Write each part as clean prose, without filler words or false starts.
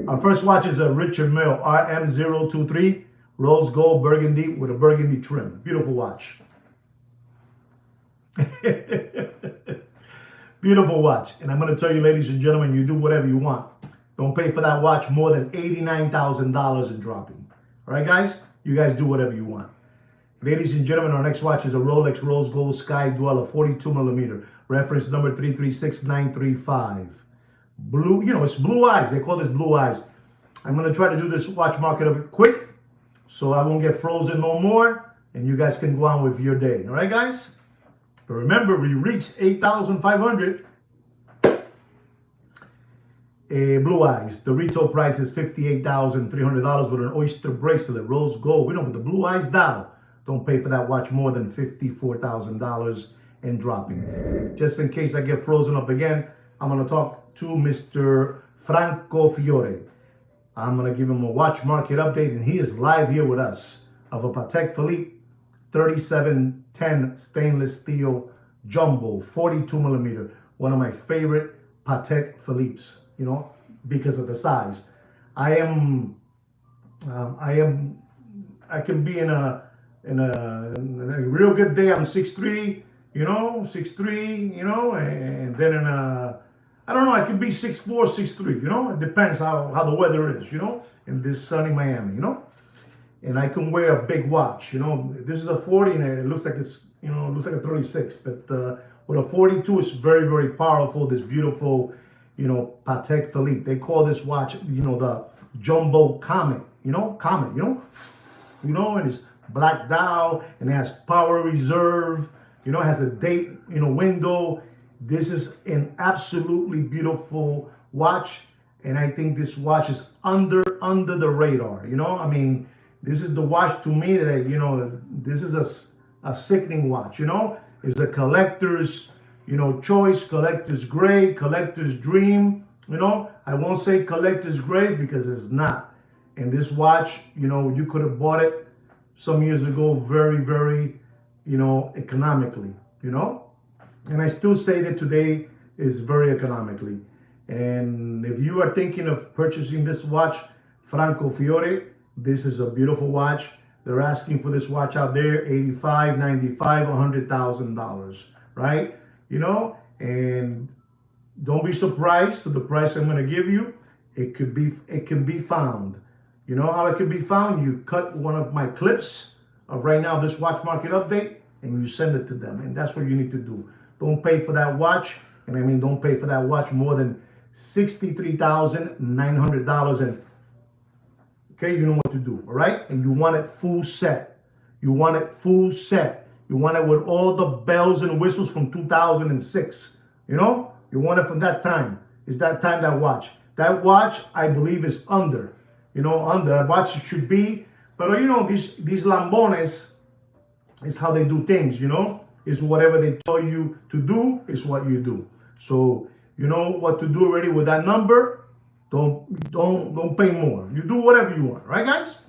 Our first watch is a Richard Mille RM023 rose gold burgundy with a burgundy trim. Beautiful watch. Beautiful watch. And I'm going to tell you, ladies and gentlemen, you do whatever you want. Don't pay for that watch more than $89,000 in dropping. All right, guys? You guys do whatever you want. Ladies and gentlemen, our next watch is a Rolex Rose Gold Sky Dweller 42 millimeter. Reference number 336935. Blue, you know, it's blue eyes. They call this blue eyes. I'm going to try to do this watch market a bit quick so I won't get frozen no more and you guys can go on with your day. All right, guys? But remember, we reached 8,500. Blue eyes. The retail price is $58,300 with an oyster bracelet, rose gold. We know with the blue eyes dial. Don't pay for that watch more than $54,000 and dropping. Just in case I get frozen up again, I'm going to talk to Mr. Franco Fiore. I'm going to give him a watch market update, and he is live here with us of a Patek Philippe 3710 stainless steel jumbo 42 millimeter. One of my favorite Patek Philippe's, you know, because of the size. I can be in a real good day, I'm 6'3", you know, 6'3", you know, and then in a, I don't know, I could be 6'4", 6'3", you know, it depends how the weather is, you know, in this sunny Miami, you know, and I can wear a big watch, you know, this is a 40 and it looks like it's, you know, it looks like a 36, but with a 42, it's very, very powerful, this beautiful, you know, Patek Philippe. They call this watch, you know, the Jumbo Comet, you know, and it's black dial and it has power reserve, you know, it has a date, you know, window. This is an absolutely beautiful watch, and I think this watch is under the radar, you know. I mean, this is the watch to me that, you know, this is a sickening watch, you know. It's a collector's, you know, choice, collector's grade, collector's dream, you know. I won't say collector's grade because it's not. And this watch, you know, you could have bought it some years ago very, very, you know, economically, you know. And I still say that today is very economically. And if you are thinking of purchasing this watch, Franco Fiore, this is a beautiful watch. They're asking for this watch out there, $85, $95, $100,000, right? You know, and don't be surprised to the price I'm going to give you. It can be found. You know how it can be found? You cut one of my clips of right now this watch market update and you send it to them, and that's what you need to do. Don't pay for that watch, and I mean don't pay for that watch more than $63,900. And okay, you know what to do, all right? And you want it full set. You want it full set. You want it with all the bells and whistles from 2006. You know, you want it from that time. It's that time, that watch. That watch, I believe, is under. You know, under that watch it should be. But you know, these Lambones is how they do things. You know, is whatever they tell you to do is what you do. So you know what to do already with that number. Don't pay more. You do whatever you want, right, guys?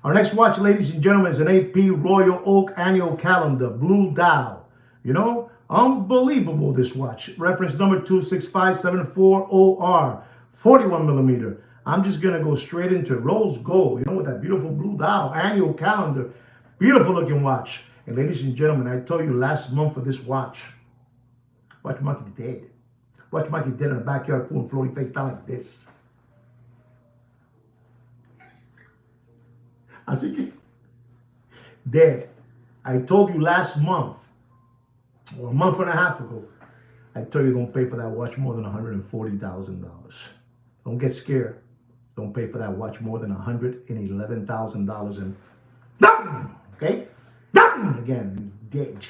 Our next watch, ladies and gentlemen, is an AP Royal Oak Annual Calendar, blue dial. You know, unbelievable this watch. Reference number 26574OR, 41 millimeter. I'm just gonna go straight into rose gold, you know, with that beautiful blue dial, annual calendar, beautiful looking watch. And ladies and gentlemen, I told you last month for this watch market dead. Watch market dead in the backyard pool and floating face down like this. I think dead. I told you last month, or a month and a half ago, I told you don't pay for that watch more than $140,000. Don't get scared. Don't pay for that watch more than $111,000 and okay? Again, dead.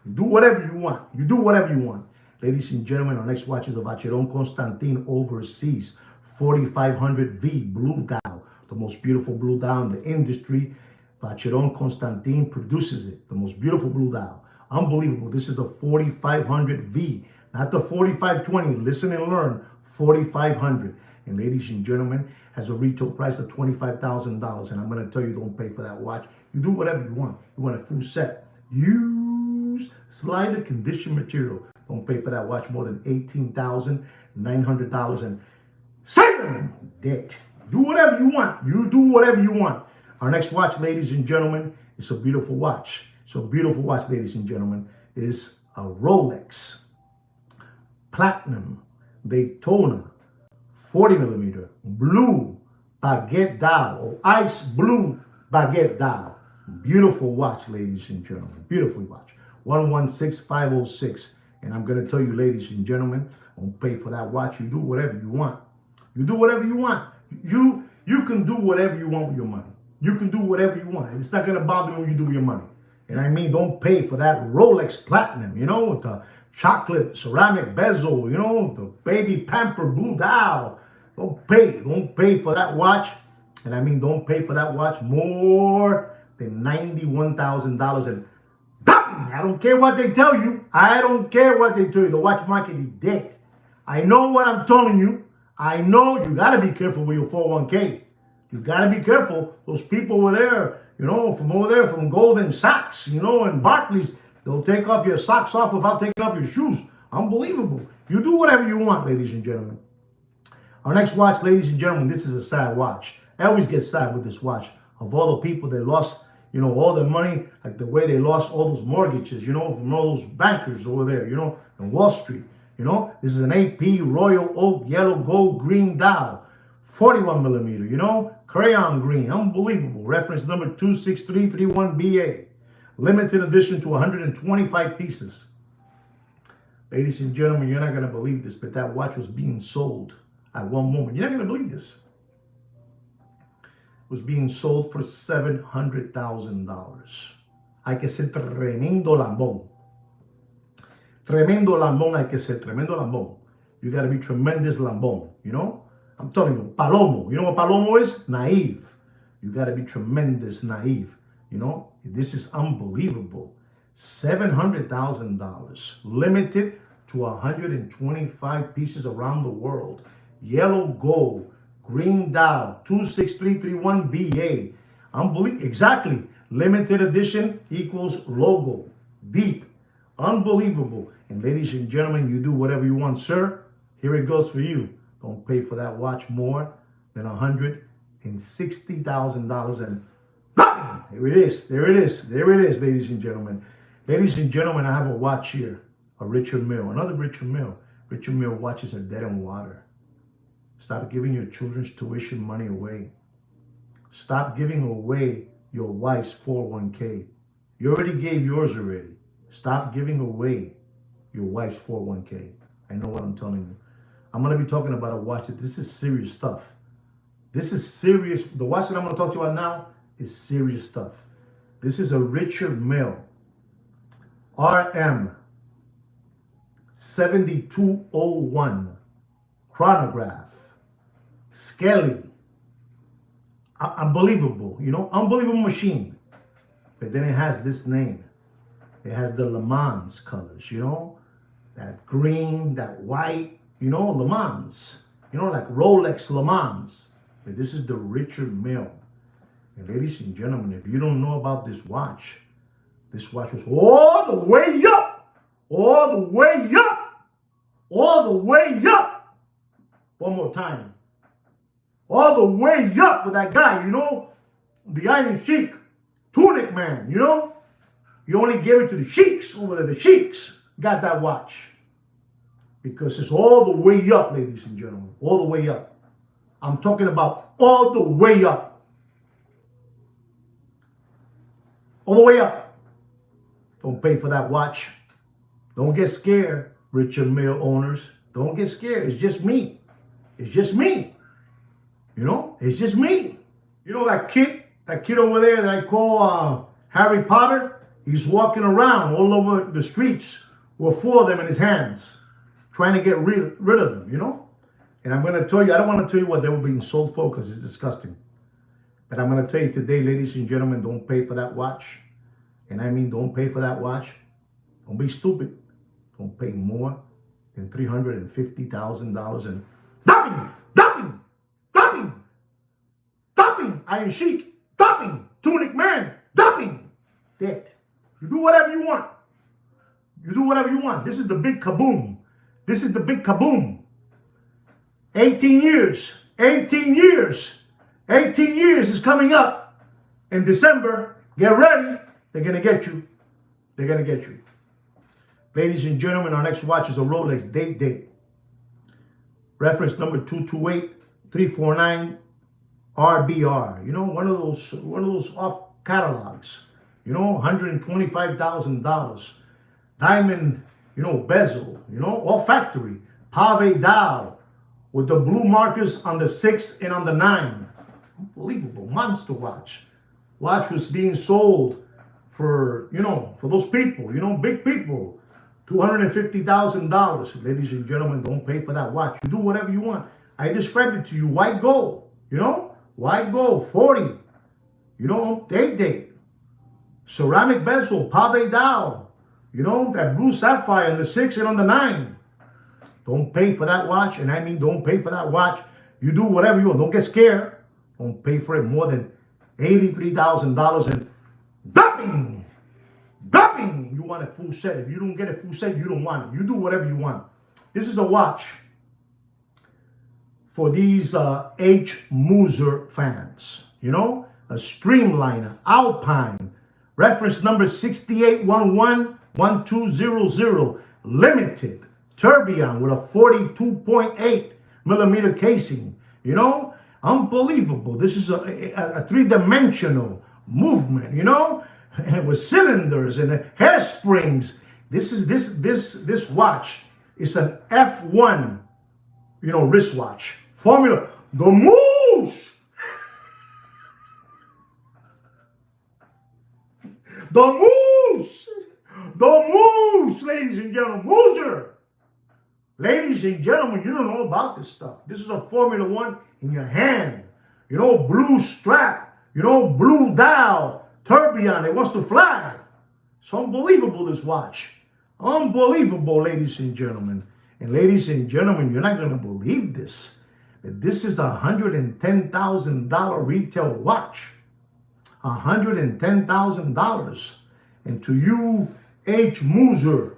You do whatever you want. You do whatever you want. Ladies and gentlemen, our next watch is a Vacheron Constantin Overseas 4500V blue dial. The most beautiful blue dial in the industry. Vacheron Constantin produces it. The most beautiful blue dial. Unbelievable. This is the 4500V, not the 4520. Listen and learn. 4500. And ladies and gentlemen, has a retail price of $25,000. And I'm going to tell you, don't pay for that watch. You do whatever you want. You want a full set. Use slider condition material. Don't pay for that watch more than $18,900. And 7. Dead. Do whatever you want. You do whatever you want. Our next watch, ladies and gentlemen, is a beautiful watch. So beautiful watch, ladies and gentlemen, is a Rolex Platinum Daytona 40 millimeter blue baguette dial or ice blue baguette dial. Beautiful watch, ladies and gentlemen. Beautiful watch. 116506. And I'm going to tell you, ladies and gentlemen, don't pay for that watch. You do whatever you want. You do whatever you want. You can do whatever you want with your money. You can do whatever you want. It's not going to bother you when you do with your money. And I mean, don't pay for that Rolex Platinum, you know, with the chocolate ceramic bezel, you know, the baby pamper blue dial. Don't pay for that watch. And I mean, don't pay for that watch more than $91,000. And I don't care what they tell you. I don't care what they tell you. The watch market is dead. I know what I'm telling you. I know you got to be careful with your 401k. You got to be careful. Those people over there, you know, from over there, from Goldman Sachs, you know, and Barclays, they'll take off your socks off without taking off your shoes. Unbelievable. You do whatever you want, ladies and gentlemen. Our next watch, ladies and gentlemen, this is a sad watch. I always get sad with this watch. Of all the people that lost, you know, all their money, like the way they lost all those mortgages, you know, from all those bankers over there, you know, on Wall Street. You know, this is an AP Royal Oak Yellow Gold Green dial, 41 millimeter, you know, crayon green, unbelievable. Reference number 26331BA. Limited edition to 125 pieces. Ladies and gentlemen, you're not going to believe this, but that watch was being sold at one moment. You're not going to believe this. It was being sold for $700,000. Hay que ser tremendo lambón. Tremendo lambón hay que ser, tremendo lambón. You got to be tremendous lambón, you know? I'm telling you, palomo. You know what palomo is? Naive. You got to be tremendous naive, you know? This is unbelievable. $700,000. Limited to 125 pieces around the world. Yellow gold, green dial, 26331BA. Unbelievable. Exactly. Limited edition equals logo. Deep. Unbelievable. And ladies and gentlemen, you do whatever you want, sir. Here it goes for you. Don't pay for that watch more than $160,000. And there it is. There it is. There it is, ladies and gentlemen. Ladies and gentlemen, I have a watch here. A Richard Mille. Another Richard Mille. Richard Mille watches are dead in water. Stop giving your children's tuition money away. Stop giving away your wife's 401k. You already gave yours already. Stop giving away your wife's 401k. I know what I'm telling you. I'm going to be talking about a watch. This is serious stuff. This is serious. The watch that I'm going to talk to you about now is serious stuff. This is a Richard Mille RM 7201 chronograph. Skelly. Unbelievable, you know, unbelievable machine. But then it has this name. It has the Le Mans colors, you know, that green, that white, you know, Le Mans, you know, like Rolex Le Mans. But this is the Richard Mille. And ladies and gentlemen, if you don't know about this watch was all the way up, all the way up, all the way up. One more time. All the way up with that guy, you know, the Iron Sheik, Tunic Man, you know. You only give it to the sheiks over there. The sheiks got that watch. Because it's all the way up, ladies and gentlemen. All the way up. I'm talking about all the way up. All the way up. Don't pay for that watch. Don't get scared, Richard Mille owners. Don't get scared. It's just me. It's just me. You know, it's just me. You know that kid over there that I call Harry Potter? He's walking around all over the streets with 4 of them in his hands, trying to get rid of them, you know? And I'm going to tell you, I don't want to tell you what they were being sold for because it's disgusting. But I'm going to tell you today, ladies and gentlemen, don't pay for that watch. And I mean, don't pay for that watch. Don't be stupid. Don't pay more than $350,000 and dumping, Iron Sheik, dumping, Tunic Man, dumping, dead. You do whatever you want. You do whatever you want. This is the big kaboom. This is the big kaboom. 18 years. 18 years. 18 years is coming up in December. Get ready. They're going to get you. They're going to get you. Ladies and gentlemen, our next watch is a Rolex Date. Reference number 228349 RBR. You know, one of those off catalogs. You know, $125,000. Diamond, you know, bezel. You know, all factory. Pave dial with the blue markers on the 6 and on the 9. Unbelievable. Monster watch. Watch was being sold for, you know, for those people, you know, big people. $250,000. Ladies and gentlemen, don't pay for that watch. You do whatever you want. I described it to you. White gold, you know? White gold, 40. You know, date. Ceramic bezel, pave dial. You know, that blue sapphire on the 6 and on the 9. Don't pay for that watch. And I mean, don't pay for that watch. You do whatever you want. Don't get scared. Don't pay for it more than $83,000 and dumping. You want a full set. If you don't get a full set, you don't want it. You do whatever you want. This is a watch for these H. Moser fans. You know, a Streamliner Alpine, reference number 68111200, limited tourbillon with a 42.8 millimeter casing. You know, unbelievable. This is a three-dimensional movement, you know, with cylinders and hairsprings. This watch is an F1, you know, wristwatch. Formula, the Moose. The Moose, ladies and gentlemen. Moser. Ladies and gentlemen, you don't know about this stuff. This is a Formula One in your hand. You know, blue strap. You know, blue dial. Tourbillon. It wants to fly. It's unbelievable, this watch. Unbelievable, ladies and gentlemen. And ladies and gentlemen, you're not going to believe this. But this is a $110,000 retail watch. $110,000. And to you, H. Moser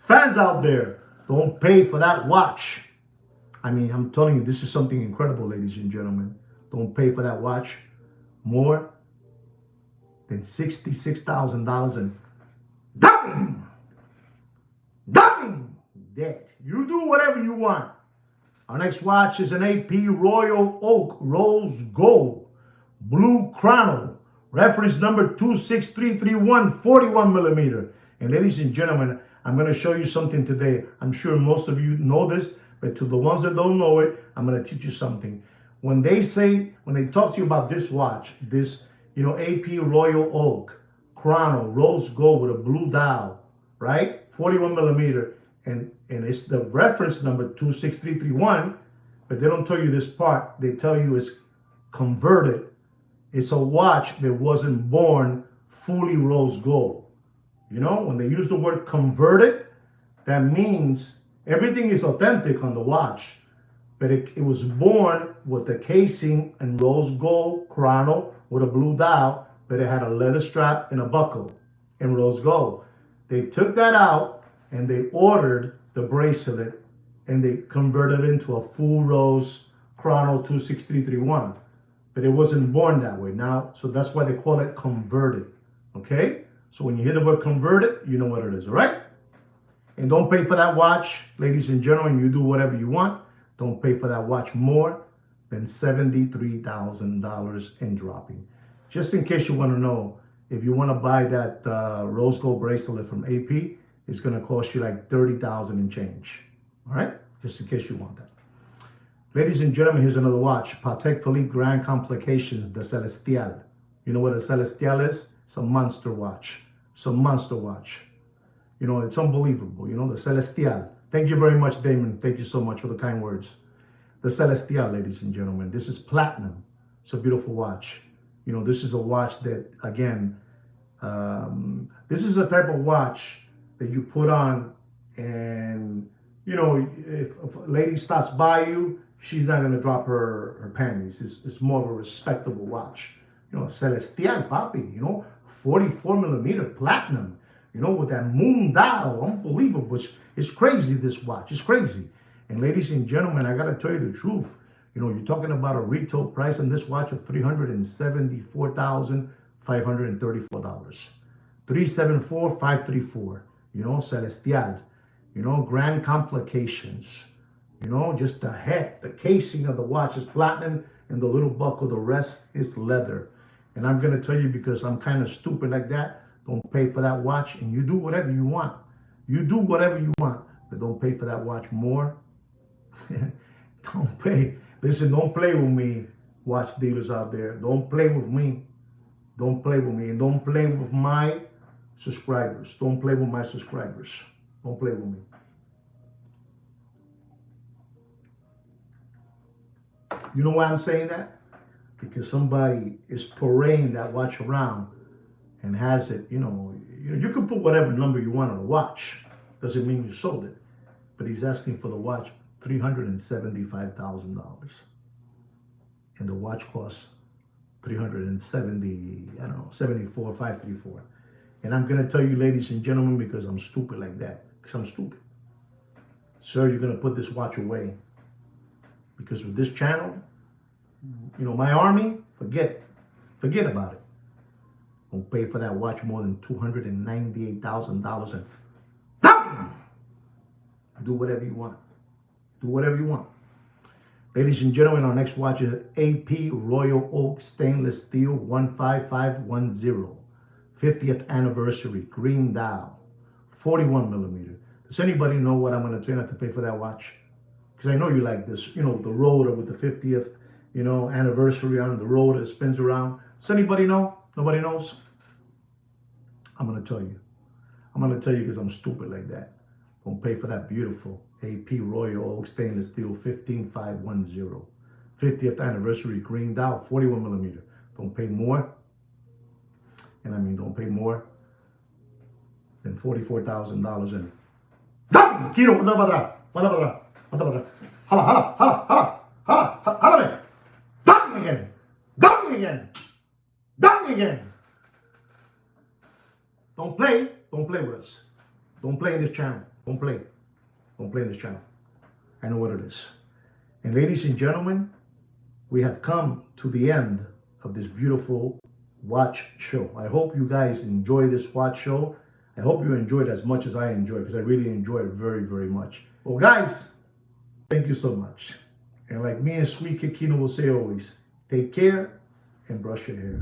fans out there, don't pay for that watch. I mean, I'm telling you, this is something incredible, ladies and gentlemen. Don't pay for that watch more than $66,000 and dumping debt. You do whatever you want. Our next watch is an AP Royal Oak Rose Gold Blue Chrono, reference number 26331, 41 millimeter. And ladies and gentlemen, I'm going to show you something today. I'm sure most of you know this, but to the ones that don't know it, I'm going to teach you something. When they talk to you about this watch, this, you know, AP Royal Oak Chrono Rose Gold with a blue dial, right? 41 millimeter. And it's the reference number 26331, but they don't tell you this part. They tell you it's converted. It's a watch that wasn't born fully rose gold. You know, when they use the word converted, that means everything is authentic on the watch, but it was born with the casing and rose gold chrono with a blue dial, but it had a leather strap and a buckle in rose gold. They took that out and they ordered the bracelet and they converted it into a full rose chrono 26331. But it wasn't born that way now, so that's why they call it converted. Okay? So when you hear the word converted, you know what it is, all right? And don't pay for that watch, ladies and gentlemen. You do whatever you want. Don't pay for that watch more than $73,000 and dropping. Just in case you want to know, if you want to buy that rose gold bracelet from AP, it's going to cost you like $30,000 and change. All right? Just in case you want that. Ladies and gentlemen, here's another watch. Patek Philippe Grand Complications, the Celestial. You know what a Celestial is? It's a monster watch. It's a monster watch. You know, it's unbelievable. You know, the Celestial. Thank you very much, Damon. Thank you so much for the kind words. The Celestial, ladies and gentlemen. This is platinum. It's a beautiful watch. You know, this is a watch that, again, this is a type of watch that you put on and, you know, if a lady stops by you, she's not going to drop her panties. It's more of a respectable watch. You know, Celestial, papi, you know, 44 millimeter platinum, you know, with that moon dial. Unbelievable. It's crazy, this watch. It's crazy. And ladies and gentlemen, I gotta tell you the truth. You know, you're talking about a retail price on this watch of $374,534. 374,534. You know, Celestial. You know, grand complications. You know, just the head, the casing of the watch is platinum, and the little buckle, the rest is leather. And I'm gonna tell you, because I'm kind of stupid like that, don't pay for that watch, and you do whatever you want. You do whatever you want, but don't pay for that watch more. Don't pay. Listen, don't play with me, watch dealers out there. Don't play with me. Don't play with me, and don't play with my subscribers. Don't play with my subscribers. Don't play with me. You know why I'm saying that? Because somebody is parading that watch around and has it, you can put whatever number you want on a watch. Doesn't mean you sold it. But he's asking for the watch $375,000. And the watch costs 74,534. And I'm gonna tell you, ladies and gentlemen, because I'm stupid like that. Because I'm stupid. Sir, you're gonna put this watch away. Because with this channel, my army, forget about it. Don't pay for that watch more than $298,000, and do whatever you want. Do whatever you want. Ladies and gentlemen, our next watch is AP Royal Oak Stainless Steel 15510. 50th anniversary, green dial, 41 millimeter. Does anybody know what I'm going to turn out to pay for that watch? Because I know you like this, the rotor with the 50th, anniversary on the rotor that spins around. Does anybody know? Nobody knows? I'm going to tell you. I'm going to tell you because I'm stupid like that. Don't pay for that beautiful AP Royal Oak Stainless Steel 15510. 50th anniversary green dial, 41 millimeter. Don't pay more. And I mean, don't pay more than $44,000 in. Kino, hala, again. Don't play with us. Don't play in this channel. Don't play in this channel. I know what it is. And ladies and gentlemen, we have come to the end of this beautiful watch show. I hope you guys enjoy this watch show. I hope you enjoy it as much as I enjoy it, because I really enjoy it very, very much. Well, guys, thank you so much. And like me and Sweet Kikino will say always, take care and brush your hair.